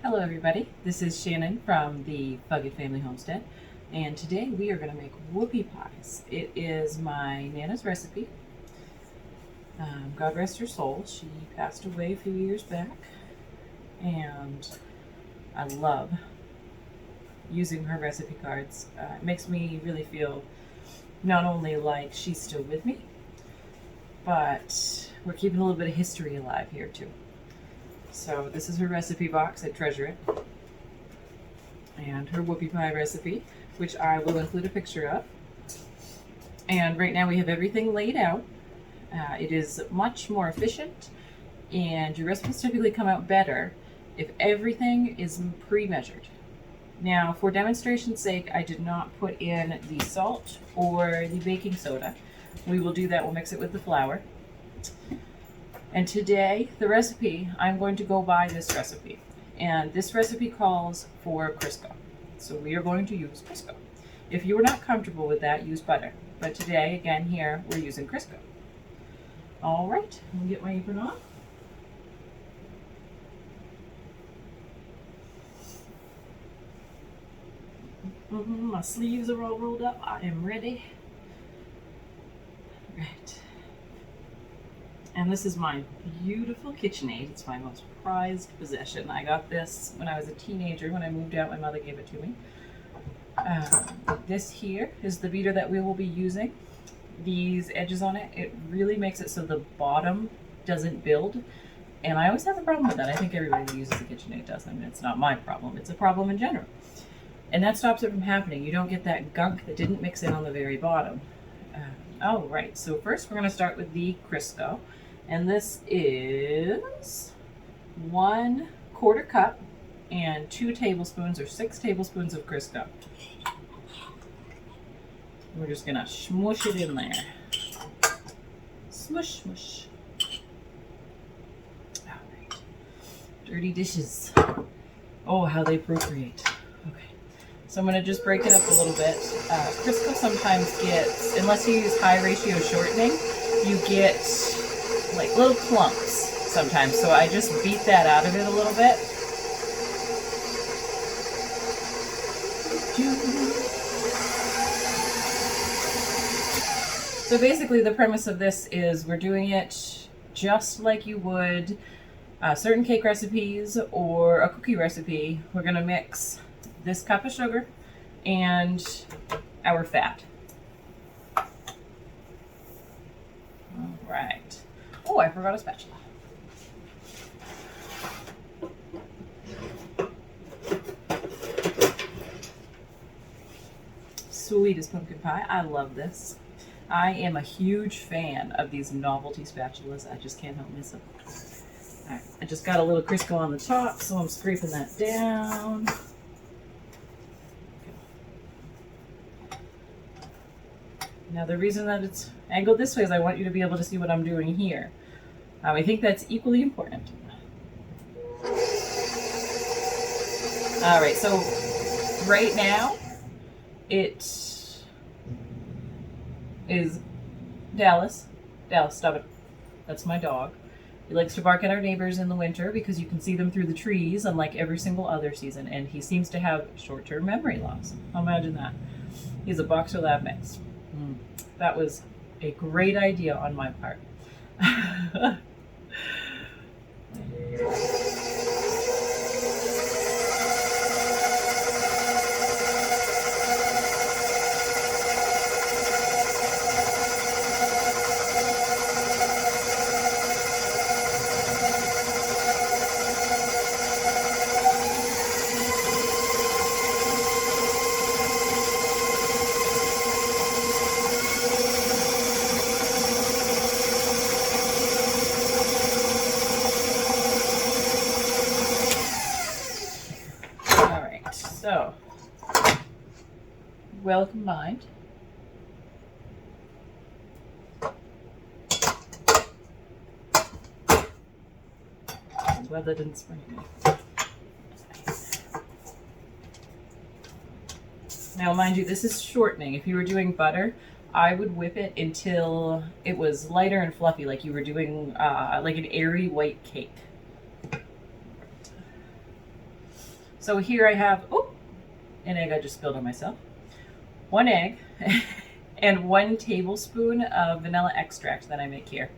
Hello everybody, this is Shannon from the Bugged Family Homestead, and today we are going to make whoopie pies. It is my Nana's recipe. God rest her soul, she passed away a few years back, and I love using her recipe cards. It makes me really feel not only like she's still with me, but we're keeping a little bit of history alive here too. So this is her recipe box, I treasure it. And her whoopie pie recipe, which I will include a picture of. And right now we have everything laid out. It is much more efficient, and your recipes typically come out better if everything is pre-measured. Now, for demonstration's sake, I did not put in the salt or the baking soda. We will do that, we'll mix it with the flour. And today, the recipe, I'm going to go by this recipe. And this recipe calls for Crisco. So we are going to use Crisco. If you are not comfortable with that, use butter. But today, again, here, we're using Crisco. All right, let me get my apron on. My sleeves are all rolled up. I am ready. Right. And this is my beautiful KitchenAid. It's my most prized possession. I got this when I was a teenager. When I moved out, my mother gave it to me. This here is the beater that we will be using. These edges on it, it really makes it so the bottom doesn't build. And I always have a problem with that. I think everybody who uses a KitchenAid does. I mean, it's not my problem. It's a problem in general. And that stops it from happening. You don't get that gunk that didn't mix in on the very bottom. All right, so first we're going to start with the Crisco. And this is 1/4 cup and 2 tablespoons or 6 tablespoons of Crisco. We're just gonna smush it in there. Smush, smush. All right. Dirty dishes. Oh, how they procreate. Okay. So I'm gonna just break it up a little bit. Crisco sometimes gets, unless you use high ratio shortening, you get like little clumps sometimes. So I just beat that out of it a little bit. So basically the premise of this is we're doing it just like you would certain cake recipes or a cookie recipe. We're going to mix this cup of sugar and our fat. All right. Oh, I forgot a spatula. Sweet as pumpkin pie. I love this. I am a huge fan of these novelty spatulas. I just can't help myself. All right, I just got a little Crisco on the top, so I'm scraping that down. Now the reason that it's angled this way is I want you to be able to see what I'm doing here. I think that's equally important. All right, so right now it is Dallas. Dallas, stop it. That's my dog. He likes to bark at our neighbors in the winter because you can see them through the trees, unlike every single other season, and he seems to have short-term memory loss. Imagine that. He's a Boxer Lab mix. That was a great idea on my part. So, well combined. I'm glad that didn't spring me. Now, mind you, this is shortening. If you were doing butter, I would whip it until it was lighter and fluffy, like you were doing like an airy white cake. So here I have, oh, an egg I just spilled on myself. 1 egg and 1 tablespoon of vanilla extract that I make here.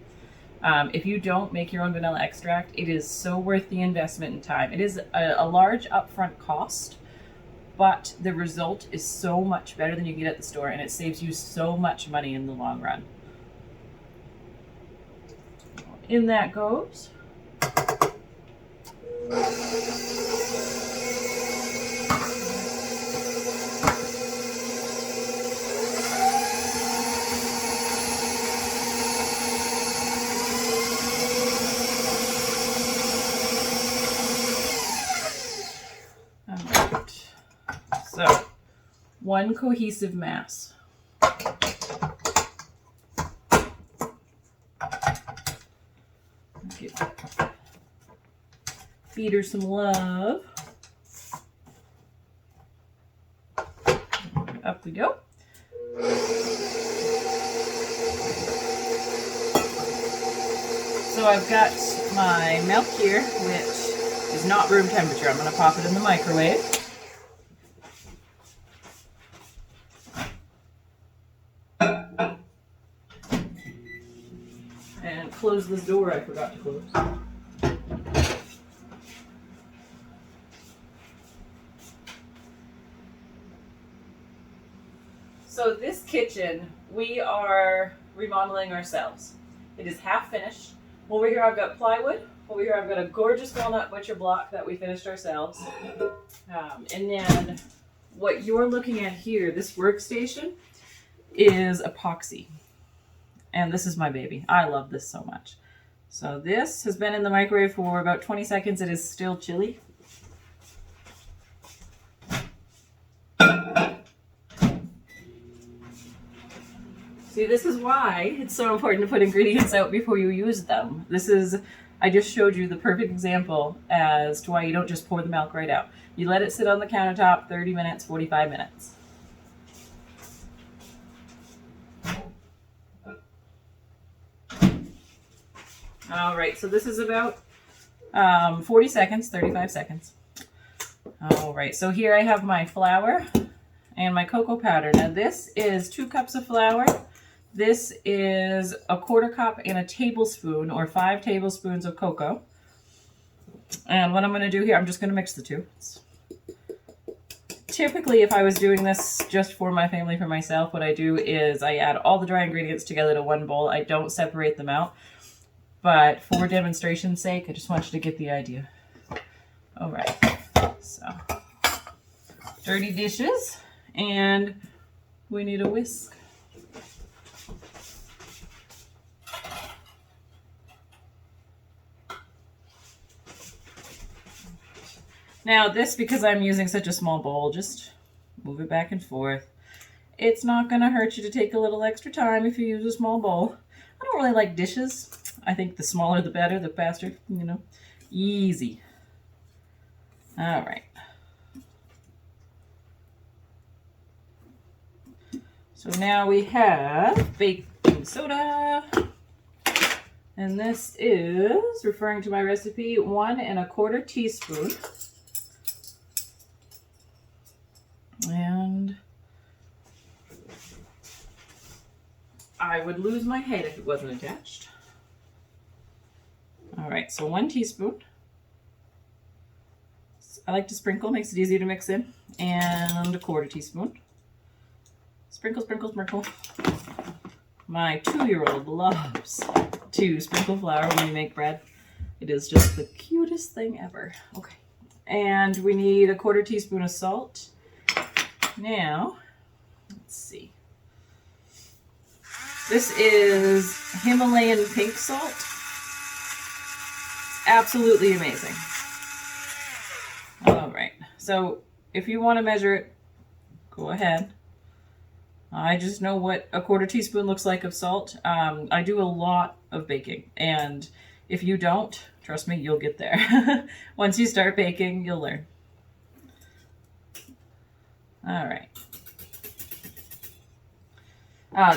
If you don't make your own vanilla extract, it is so worth the investment in time. It is a large upfront cost, but the result is so much better than you get at the store, and it saves you so much money in the long run. In that goes. So, 1 cohesive mass. Give beater some love. Up we go. So I've got my milk here, which is not room temperature. I'm going to pop it in the microwave. And close this door I forgot to close. So this kitchen, we are remodeling ourselves. It is half finished. Over here I've got plywood. Over here I've got a gorgeous walnut butcher block that we finished ourselves. And then what you're looking at here, this workstation, is epoxy. And this is my baby. I love this so much. So this has been in the microwave for about 20 seconds. It is still chilly. See, this is why it's so important to put ingredients out before you use them. I just showed you the perfect example as to why you don't just pour the milk right out. You let it sit on the countertop 30 minutes, 45 minutes. All right, so this is about 40 seconds, 35 seconds. All right, so here I have my flour and my cocoa powder. Now this is 2 cups of flour. This is a 1/4 cup and a tablespoon or 5 tablespoons of cocoa. And what I'm going to do here, I'm just going to mix the two. Typically, if I was doing this just for my family, for myself, what I do is I add all the dry ingredients together to one bowl. I don't separate them out. But for demonstration's sake, I just want you to get the idea. All right, so dirty dishes, and we need a whisk. Now this, because I'm using such a small bowl, just move it back and forth. It's not going to hurt you to take a little extra time if you use a small bowl. I don't really like dishes. I think the smaller the better, the faster, you know. Easy. All right. So now we have baking soda. And this is, referring to my recipe, 1 1/4 teaspoon. And I would lose my head if it wasn't attached. All right, so 1 teaspoon. I like to sprinkle, makes it easier to mix in. And 1/4 teaspoon. Sprinkle, sprinkle, sprinkle. My 2-year-old loves to sprinkle flour when we make bread. It is just the cutest thing ever. Okay, and we need 1/4 teaspoon of salt. Now, let's see. This is Himalayan pink salt. Absolutely amazing. All right, so if you want to measure it, go ahead. I just know what 1/4 teaspoon looks like of salt. I do a lot of baking, and if you don't, trust me, you'll get there. Once you start baking, you'll learn. All right.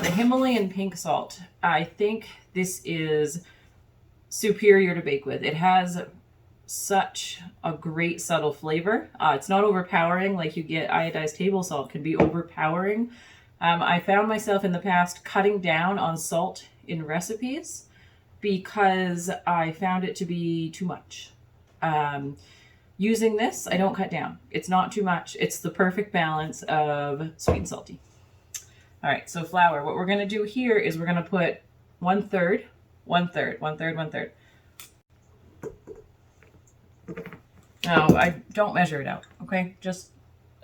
The Himalayan pink salt, I think this is superior to bake with. It has such a great subtle flavor. It's not overpowering like you get iodized table salt can be overpowering. I found myself in the past cutting down on salt in recipes because I found it to be too much. Using this, I don't cut down. It's not too much. It's the perfect balance of sweet and salty. All right, so flour. What we're going to do here is we're going to put 1/3, 1/3, 1/3, 1/3. Now, I don't measure it out, okay? Just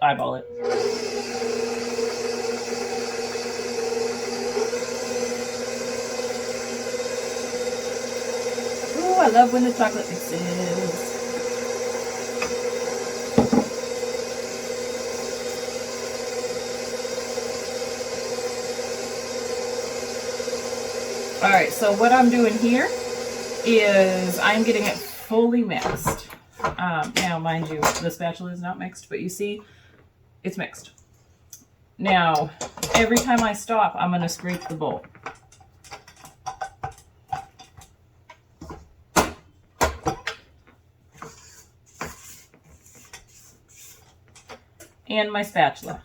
eyeball it. Ooh, I love when the chocolate mixes. All right, so what I'm doing here is I'm getting it fully mixed. Now, mind you, the spatula is not mixed, but you see, it's mixed. Now, every time I stop, I'm going to scrape the bowl. And my spatula.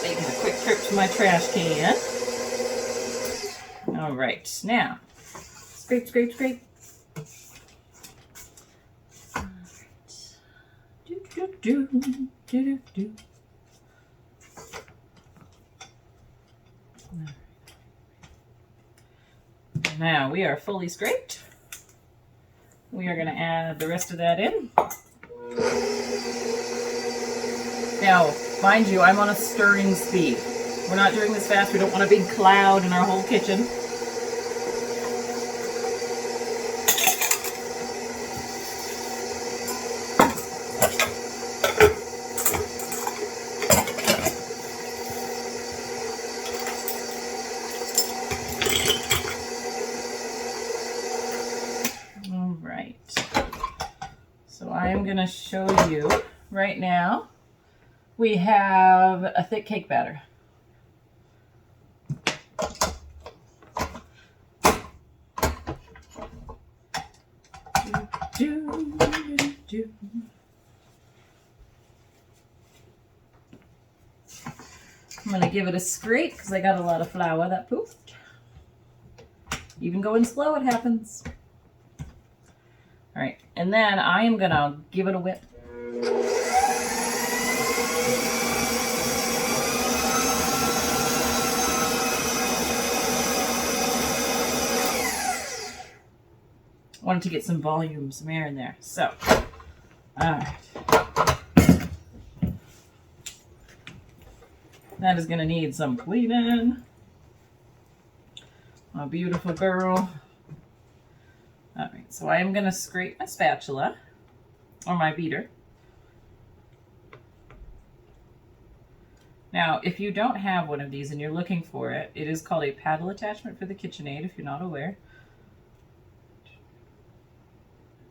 Making a quick trip to my trash can. All right, now scrape, scrape, scrape. All right. Do, do, do, do, do, do. Now we are fully scraped. We are going to add the rest of that in. Now, mind you, I'm on a stirring speed. We're not doing this fast. We don't want a big cloud in our whole kitchen. All right. So I am going to show you right now. We have a thick cake batter. I'm going to give it a scrape because I got a lot of flour that poofed. Even going slow, it happens. All right, and then I am going to give it a whip. Wanted to get some volume, some air in there. So, all right. That is going to need some cleaning. My beautiful girl. All right, so I am going to scrape my spatula, or my beater. Now, if you don't have one of these and you're looking for it, it is called a paddle attachment for the KitchenAid, if you're not aware.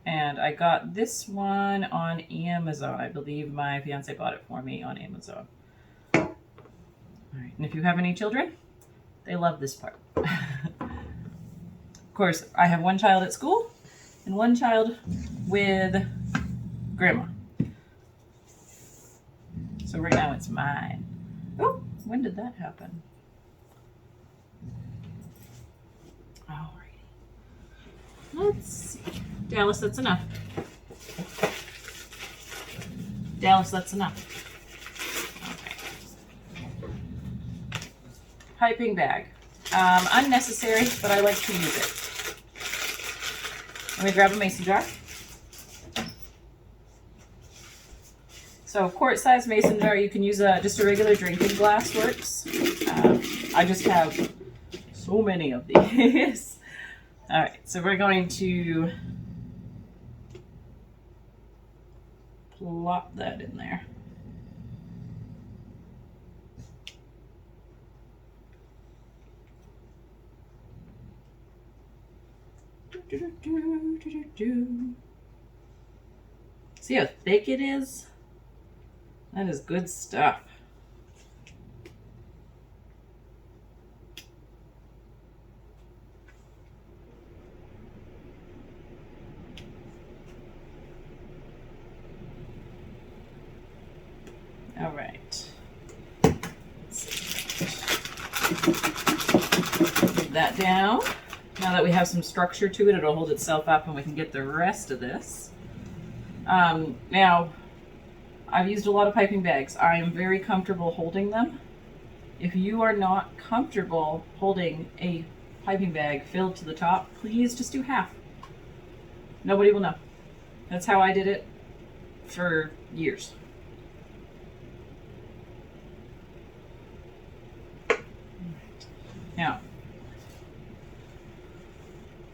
And I got this one on Amazon. I believe my fiance bought it for me on Amazon. All right, and if you have any children, they love this part. Of course, I have one child at school and one child with grandma. So right now it's mine. Oh, when did that happen? Alrighty. Let's see. Dallas, that's enough. Dallas, that's enough. Okay. Piping bag. Unnecessary, but I like to use it. Let me grab a mason jar. So quart-sized mason jar, you can use just a regular drinking glass works. I just have so many of these. All right, so we're going to plop that in there. See how thick it is? That is good stuff. All right. Put that down. Now that we have some structure to it, it'll hold itself up and we can get the rest of this. Now, I've used a lot of piping bags. I am very comfortable holding them. If you are not comfortable holding a piping bag filled to the top, please just do half. Nobody will know. That's how I did it for years. Now,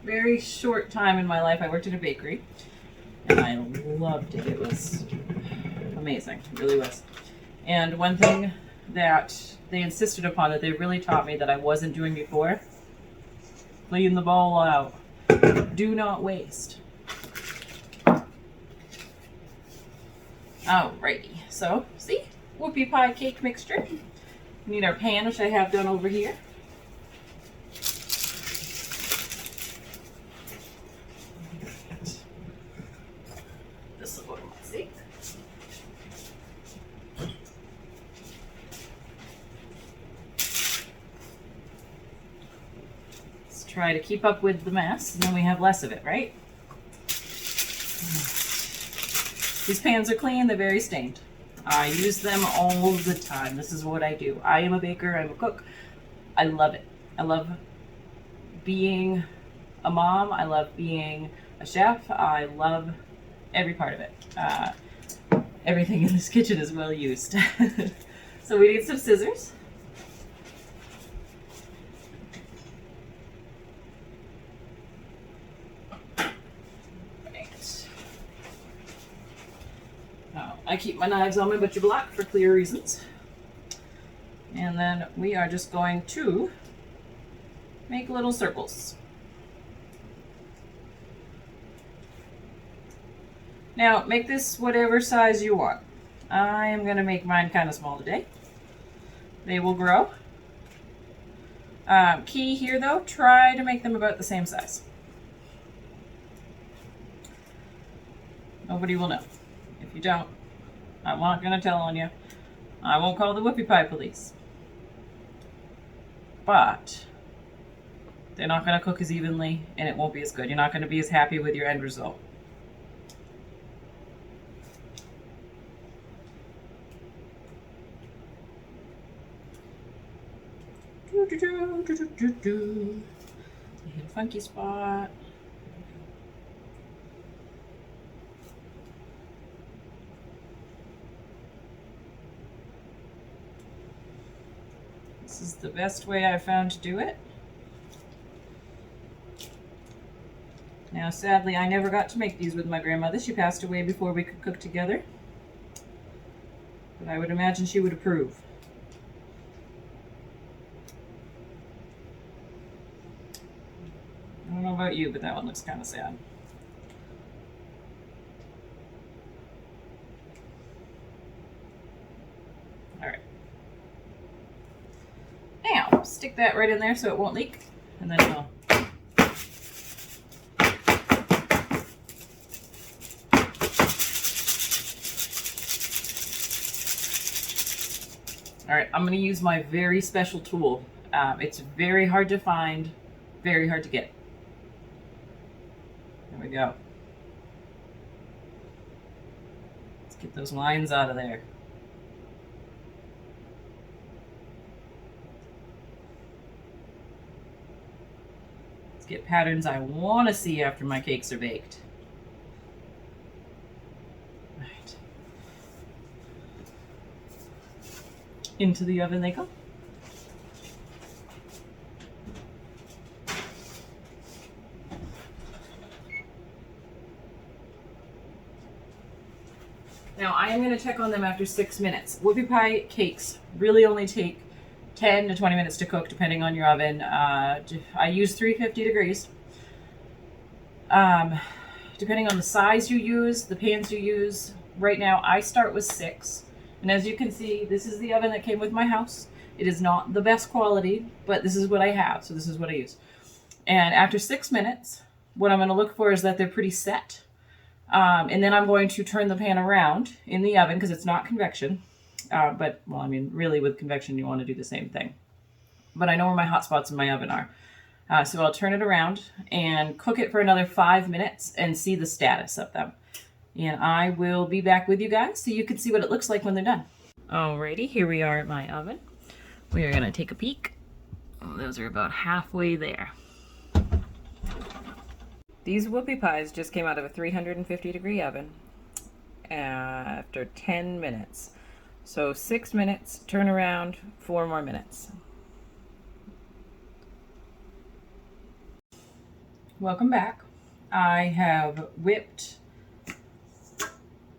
very short time in my life, I worked at a bakery, and I loved it. It was amazing. It really was. And one thing that they insisted upon, that they really taught me that I wasn't doing before, clean the bowl out. Do not waste. Alrighty, so see, whoopie pie cake mixture. We need our pan, which I have done over here. This will go to my sink. Let's try to keep up with the mess, and then we have less of it, right? These pans are clean, they're very stained. I use them all the time. This is what I do. I am a baker, I'm a cook. I love it. I love being a mom. I love being a chef. I love every part of it. Everything in this kitchen is well used. So we need some scissors. I keep my knives on my butcher block for clear reasons. And then we are just going to make little circles. Now, make this whatever size you want. I am going to make mine kind of small today. They will grow. Key here though, try to make them about the same size. Nobody will know. If you don't, I'm not going to tell on you. I won't call the whoopie pie police. But they're not going to cook as evenly and it won't be as good. You're not going to be as happy with your end result. Hit a funky spot. This is the best way I've found to do it. Now, sadly, I never got to make these with my grandmother. She passed away before we could cook together. But I would imagine she would approve. I don't know about you, but that one looks kind of sad. Alright. Now, stick that right in there so it won't leak, and then we'll... Alright, I'm going to use my very special tool. It's very hard to find, very hard to get. There we go. Let's get those lines out of there. Let's get patterns I want to see after my cakes are baked. Right. Into the oven they go. Now I am going to check on them after 6 minutes. Whoopie pie cakes really only take 10 to 20 minutes to cook, depending on your oven. I use 350 degrees. Depending on the size you use, the pans you use. Right now I start with 6. And as you can see, this is the oven that came with my house. It is not the best quality, but this is what I have, so this is what I use. And after 6 minutes, what I'm going to look for is that they're pretty set. And then I'm going to turn the pan around in the oven because it's not convection. But, well, I mean, really with convection, you want to do the same thing. But I know where my hot spots in my oven are. So I'll turn it around and cook it for another 5 minutes and see the status of them. And I will be back with you guys so you can see what it looks like when they're done. Alrighty, here we are at my oven. We are going to take a peek. Oh, those are about halfway there. These whoopie pies just came out of a 350 degree oven after 10 minutes. So 6 minutes, turn around, 4 more minutes. Welcome back. I have whipped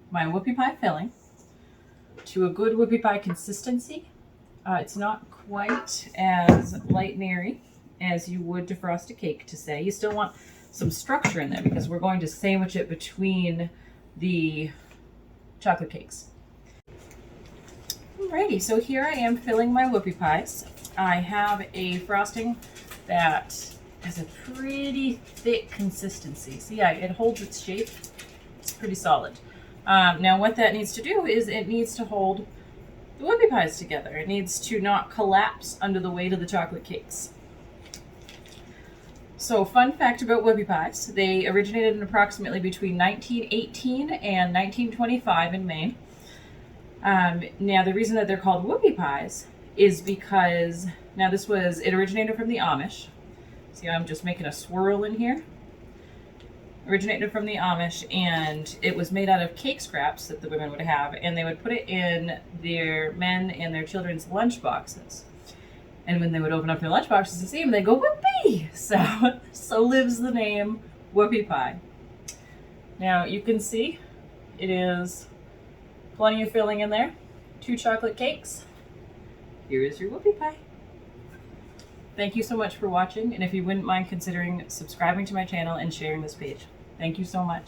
my whoopie pie filling to a good whoopie pie consistency. It's not quite as light and airy as you would defrost a cake to say. You still want some structure in there because we're going to sandwich it between the chocolate cakes. Alrighty, so here I am filling my whoopie pies. I have a frosting that has a pretty thick consistency. So yeah, it holds its shape. It's pretty solid. Now what that needs to do is it needs to hold the whoopie pies together. It needs to not collapse under the weight of the chocolate cakes. So fun fact about whoopie pies, they originated in approximately between 1918 and 1925 in Maine. Now the reason that they're called whoopie pies is because, now it originated from the Amish. See how I'm just making a swirl in here? Originated from the Amish, and it was made out of cake scraps that the women would have, and they would put it in their men and their children's lunch boxes. And when they would open up their lunch boxes to see them, they'd go, whoopee! So lives the name whoopie pie. Now you can see it is plenty of filling in there. 2 chocolate cakes. Here is your whoopie pie. Thank you so much for watching, and if you wouldn't mind considering subscribing to my channel and sharing this page. Thank you so much.